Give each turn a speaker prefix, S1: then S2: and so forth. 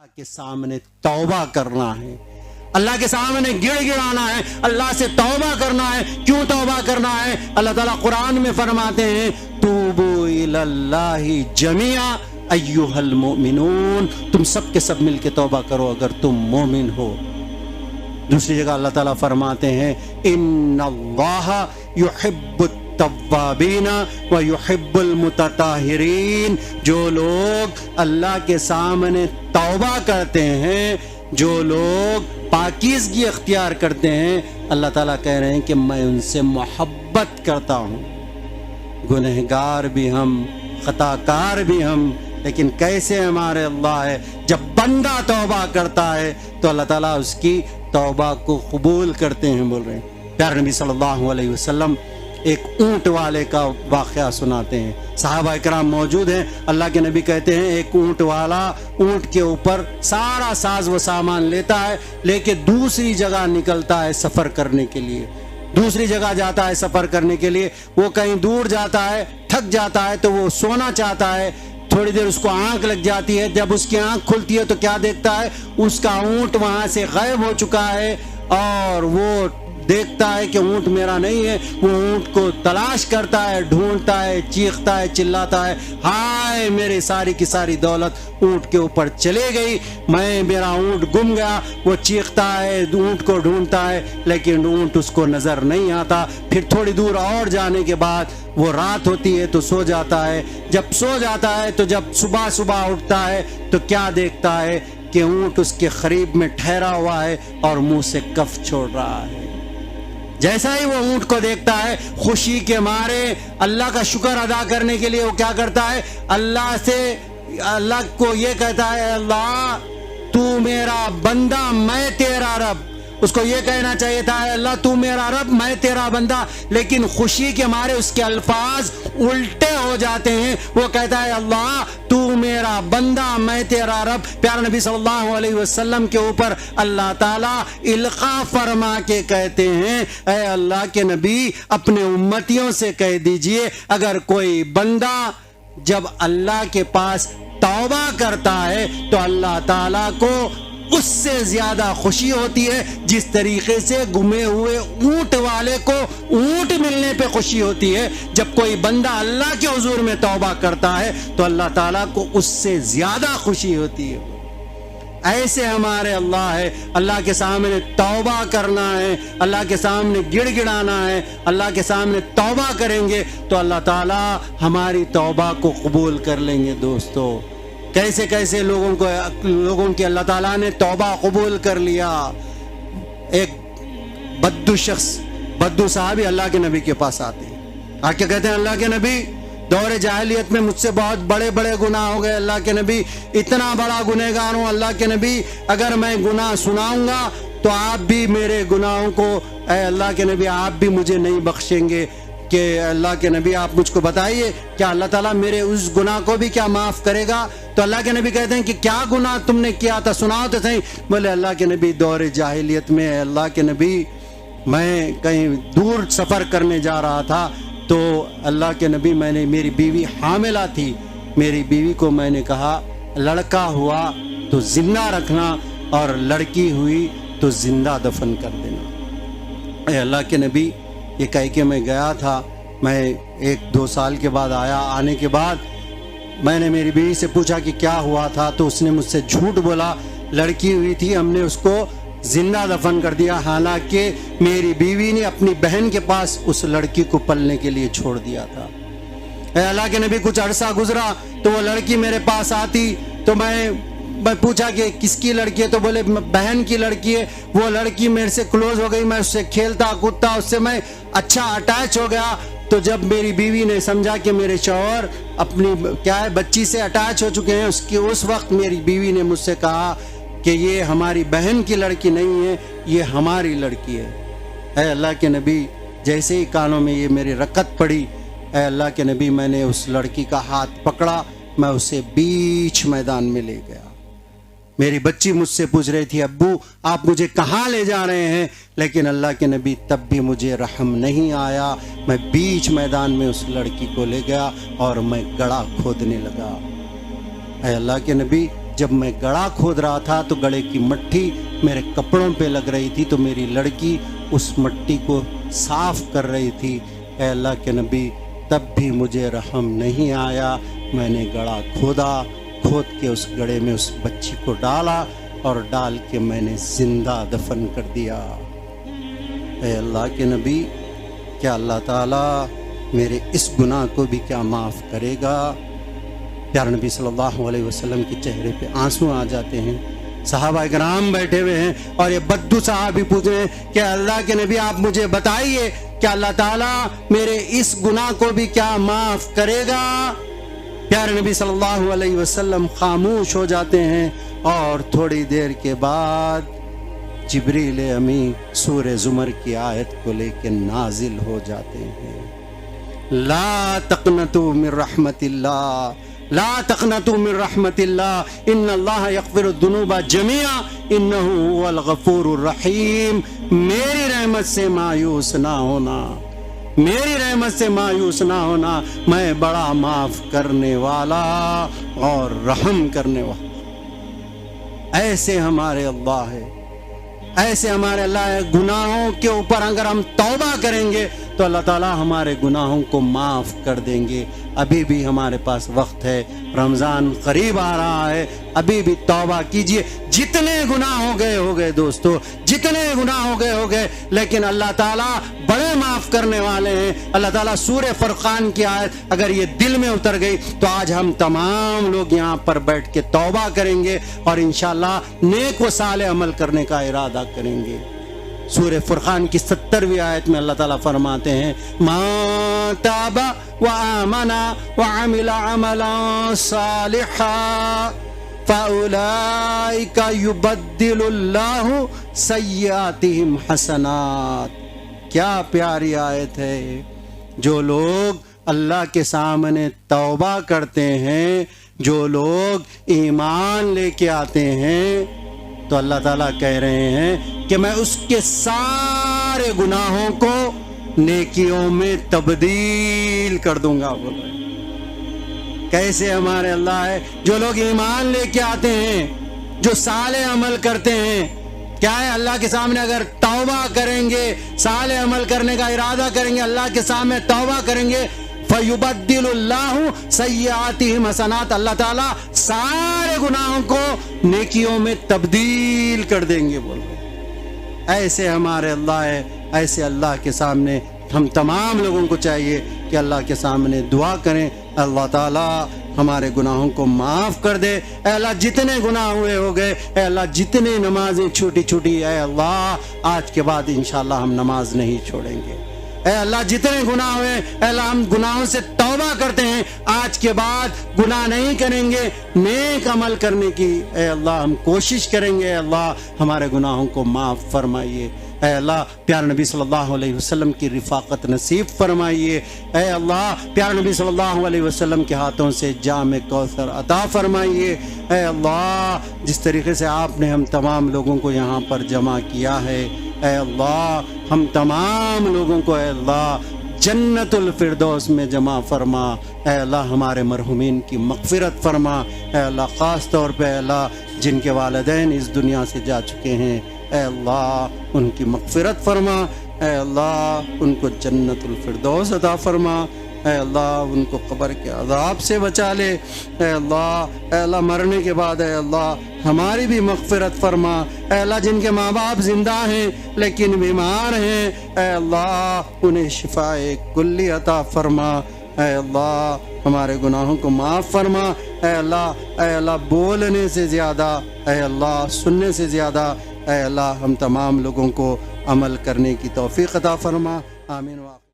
S1: के सामने तौबा करना है, अल्लाह के सामने गिड़गिड़ाना है, अल्लाह से तौबा करना है। क्यों तौबा करना है? अल्लाह ताला कुरान में फरमाते हैं तूबू इलल्लाहि जमीआ अय्युहल मोमिनून, तुम सब के सब मिलके तौबा करो अगर तुम मोमिन हो। दूसरी जगह अल्लाह ताला फरमाते हैं इन्नल्लाहा युहिब्बुत तव्वाबीना व युहिब्बुल मुतताहिरीन, जो लोग अल्लाह के सामने तौबा करते हैं, जो लोग पाकीज़गी अख्तियार करते हैं, अल्लाह ताला कह रहे हैं कि मैं उनसे मोहब्बत करता हूँ। गुनहगार भी हम, खताकार भी हम, लेकिन कैसे हमारे अल्लाह है, जब बंदा तौबा करता है तो अल्लाह ताला उसकी तौबा को कबूल करते हैं। बोल रहे हैं प्यारे नबी सल्लल्लाहु अलैहि वसल्लम एक ऊँट वाले का वाक़या सुनाते हैं, सहाबा इकराम मौजूद हैं। अल्लाह के नबी कहते हैं एक ऊँट वाला ऊँट के ऊपर सारा साज व सामान लेता है, लेके दूसरी जगह निकलता है सफ़र करने के लिए, दूसरी जगह जाता है सफ़र करने के लिए। वो कहीं दूर जाता है, थक जाता है तो वो सोना चाहता है, थोड़ी देर उसको आंख लग जाती है, जब उसकी आंख खुलती है तो क्या देखता है, उसका ऊँट वहाँ से गायब हो चुका है। और वो देखता है कि ऊँट मेरा नहीं है, वो ऊँट को तलाश करता है, ढूंढता है, चीखता है, चिल्लाता है, हाय मेरी सारी की सारी दौलत ऊँट के ऊपर चले गई, मैं मेरा ऊँट गुम गया। वो चीखता है, ऊँट को ढूंढता है, लेकिन ऊँट उसको नज़र नहीं आता। फिर थोड़ी दूर और जाने के बाद वो रात होती है तो सो जाता है। जब सो जाता है तो जब सुबह सुबह उठता है तो क्या देखता है कि ऊँट उसके करीब में ठहरा हुआ है और मुंह से कफ छोड़ रहा है। जैसा ही वो ऊँट को देखता है, खुशी के मारे अल्लाह का शुक्र अदा करने के लिए वो क्या करता है, अल्लाह को ये कहता है अल्लाह तू मेरा बंदा मैं तेरा रब। उसको ये कहना चाहिए था अल्लाह तू मेरा रब मैं तेरा बंदा, लेकिन खुशी के मारे उसके अल्फाज उल्टे हो जाते हैं। वो कहता है अल्लाह तू मेरा बंदा मैं तेरा रब। प्यारे नबी सल्लल्लाहु अलैहि वसल्लम के ऊपर अल्लाह ताला इल्का फरमा के कहते हैं ऐ अल्लाह के नबी अपने उम्मतियों से कह दीजिए अगर कोई बंदा जब अल्लाह के पास तौबा करता है तो अल्लाह ताला को उससे ज्यादा खुशी होती है जिस तरीके से गुमे हुए ऊँट वाले को ऊँट मिलने पे खुशी होती है। जब कोई बंदा अल्लाह के हुजूर में तौबा करता है तो अल्लाह ताला को उससे ज्यादा खुशी होती है। ऐसे हमारे अल्लाह है, अल्लाह के सामने तौबा करना है, अल्लाह के सामने गिड़गिड़ाना है। अल्लाह के सामने तौबा करेंगे तो अल्लाह ताला हमारी तौबा को कबूल कर लेंगे। दोस्तों कैसे कैसे लोगों की अल्लाह ताला ने तौबा कबूल कर लिया। एक बद्दू साहब अल्लाह के नबी के पास आते हैं, आके कहते हैं अल्लाह के नबी दौरे जाहिलियत में मुझसे बहुत बड़े बड़े गुनाह हो गए, अल्लाह के नबी इतना बड़ा गुनहगार हूँ, अल्लाह के नबी अगर मैं गुनाह सुनाऊंगा तो आप भी मेरे गुनाहों को ऐ अल्लाह के नबी आप भी मुझे नहीं बख्शेंगे कि अल्लाह के नबी आप मुझको बताइए क्या अल्लाह ताला मेरे उस गुनाह को भी क्या माफ़ करेगा। तो अल्लाह के नबी कहते हैं कि क्या गुनाह तुमने किया था सुनाओ तो सही। बोले अल्लाह के नबी दौरे जाहिलियत में अल्लाह के नबी मैं कहीं दूर सफ़र करने जा रहा था तो अल्लाह के नबी मैंने मेरी बीवी हामिला थी, मेरी बीवी को मैंने कहा लड़का हुआ तो जिंदा रखना और लड़की हुई तो जिंदा दफन कर देना। ऐ अल्लाह के नबी ये कह के मैं गया था। मैं 1-2 साल के बाद आया, आने के बाद मैंने मेरी बीवी से पूछा कि क्या हुआ था तो उसने मुझसे झूठ बोला, लड़की हुई थी हमने उसको जिंदा दफन कर दिया। हालांकि मेरी बीवी ने अपनी बहन के पास उस लड़की को पलने के लिए छोड़ दिया था। अल्लाह के नबी कुछ अरसा गुजरा तो वो लड़की मेरे पास आती तो मैं पूछा कि किसकी लड़की है तो बोले बहन की लड़की है। वो लड़की मेरे से क्लोज हो गई, मैं उससे खेलता कूदता उससे मैं अच्छा अटैच हो गया। तो जब मेरी बीवी ने समझा कि मेरे शौहर अपनी क्या है बच्ची से अटैच हो चुके हैं, उस वक्त मेरी बीवी ने मुझसे कहा कि ये हमारी बहन की लड़की नहीं है, ये हमारी लड़की है। अल्लाह के नबी जैसे ही कानों में ये मेरी रकत पड़ी, अल्लाह के नबी मैंने उस लड़की का हाथ पकड़ा, मैं उसे बीच मैदान में ले गया। मेरी बच्ची मुझसे पूछ रही थी अब्बू आप मुझे कहाँ ले जा रहे हैं, लेकिन अल्लाह के नबी तब भी मुझे रहम नहीं आया। मैं बीच मैदान में उस लड़की को ले गया और मैं गड़ा खोदने लगा। अल्लाह के नबी جب میں گڑھا کھود رہا تھا تو گڑھے کی مٹی میرے کپڑوں پہ لگ رہی تھی تو میری لڑکی اس مٹی کو صاف کر رہی تھی۔ اے اللہ کے نبی تب بھی مجھے رحم نہیں آیا، میں نے گڑھا کھود کے اس گڑھے میں اس بچی کو ڈالا اور ڈال کے میں نے زندہ دفن کر دیا۔ اے اللہ کے نبی کیا اللہ تعالیٰ میرے اس گناہ کو بھی کیا معاف کرے گا؟ پیارے نبی صلی اللہ علیہ وسلم کے چہرے پہ آنسو آ جاتے ہیں۔ صحابہ کرام بیٹھے ہوئے ہیں اور یہ بدو صحابی پوچھ رہے ہیں کہ اللہ کے نبی آپ مجھے بتائیے کہ اللہ تعالیٰ میرے اس گناہ کو بھی کیا معاف کرے گا؟ پیارے نبی صلی اللہ علیہ وسلم خاموش ہو جاتے ہیں اور تھوڑی دیر کے بعد جبریل امی سورہ زمر کی آیت کو لے کے نازل ہو جاتے ہیں۔ لا تقنطوا من رحمت اللہ، لا تقنطوا من رحمت اللہ ان اللہ یغفر الذنوب جميعا انہ هو الغفور الرحیم۔ میری رحمت سے مایوس نہ ہونا، میری رحمت سے مایوس نہ ہونا، میں بڑا معاف کرنے والا اور رحم کرنے والا۔ ایسے ہمارے اللہ ہے، ایسے ہمارے اللہ ہے۔ گناہوں کے اوپر اگر ہم توبہ کریں گے تو اللہ تعالیٰ ہمارے گناہوں کو معاف کر دیں گے۔ ابھی بھی ہمارے پاس وقت ہے، رمضان قریب آ رہا ہے، ابھی بھی توبہ کیجئے۔ جتنے گناہ ہو گئے دوستو، جتنے گناہ ہو گئے، لیکن اللہ تعالیٰ بڑے معاف کرنے والے ہیں۔ اللہ تعالیٰ سورہ فرقان کی آیت اگر یہ دل میں اتر گئی تو آج ہم تمام لوگ یہاں پر بیٹھ کے توبہ کریں گے اور انشاءاللہ نیک و صالح عمل کرنے کا ارادہ کریں گے۔ سورہ فرقان کی 70ویں آیت میں اللہ تعالیٰ فرماتے ہیں مَن تَابَ وَآمَنَ وَعَمِلَ عَمَلًا صَالِحًا فَأُولَئِكَ يُبَدِّلُ اللَّهُ سَيِّئَاتِهِمْ حَسَنَاتٍ۔ کیا پیاری آیت ہے۔ جو لوگ اللہ کے سامنے توبہ کرتے ہیں، جو لوگ ایمان لے کے آتے ہیں، تو اللہ تعالیٰ کہہ رہے ہیں کہ میں اس کے سارے گناہوں کو نیکیوں میں تبدیل کر دوں گا۔ بولے کیسے ہمارے اللہ ہے؟ جو لوگ ایمان لے کے آتے ہیں، جو صالح عمل کرتے ہیں، کیا ہے اللہ کے سامنے اگر توبہ کریں گے، صالح عمل کرنے کا ارادہ کریں گے، اللہ کے سامنے توبہ کریں گے، فَيُبَدِّلُ اللَّهُ سَيِّئَاتِهِمْ حَسَنَاتٍ، اللہ تعالیٰ سارے گناہوں کو نیکیوں میں تبدیل کر دیں گے۔ بول رہے ایسے ہمارے اللہ ہے۔ ایسے اللہ کے سامنے ہم تمام لوگوں کو چاہیے کہ اللہ کے سامنے دعا کریں، اللہ تعالیٰ ہمارے گناہوں کو معاف کر دے۔ اے اللہ جتنے گناہ ہوئے ہو گئے، اے اللہ جتنے نمازیں چھوٹی، اے اللہ آج کے بعد انشاءاللہ ہم نماز نہیں چھوڑیں گے۔ اے اللہ جتنے گناہ ہوئے، اے اللہ ہم گناہوں سے توبہ کرتے ہیں، آج کے بعد گناہ نہیں کریں گے، نیک عمل کرنے کی اے اللہ ہم کوشش کریں گے۔ اے اللہ ہمارے گناہوں کو معاف فرمائیے۔ اے اللہ پیارے نبی صلی اللہ علیہ وسلم کی رفاقت نصیب فرمائیے۔ اے اللہ پیارے نبی صلی اللہ علیہ وسلم کے ہاتھوں سے جام کوثر عطا فرمائیے۔ اے اللہ جس طریقے سے آپ نے ہم تمام لوگوں کو یہاں پر جمع کیا ہے، اے اللہ ہم تمام لوگوں کو اے اللہ جنت الفردوس میں جمع فرما۔ اے اللہ ہمارے مرحومین کی مغفرت فرما۔ اے اللہ خاص طور پہ اے اللہ جن کے والدین اس دنیا سے جا چکے ہیں، اے اللہ ان کی مغفرت فرما۔ اے اللہ ان کو جنت الفردوس عطا فرما۔ اے اللہ ان کو قبر کے عذاب سے بچا لے۔ اے اللہ مرنے کے بعد اے اللہ ہماری بھی مغفرت فرما۔ اے اللہ جن کے ماں باپ زندہ ہیں لیکن بیمار ہیں، اے اللہ انہیں شفاء کلی عطا فرما۔ اے اللہ ہمارے گناہوں کو معاف فرما۔ اے اللہ بولنے سے زیادہ، اے اللہ سننے سے زیادہ، اے اللہ ہم تمام لوگوں کو عمل کرنے کی توفیق عطا فرما۔ آمین۔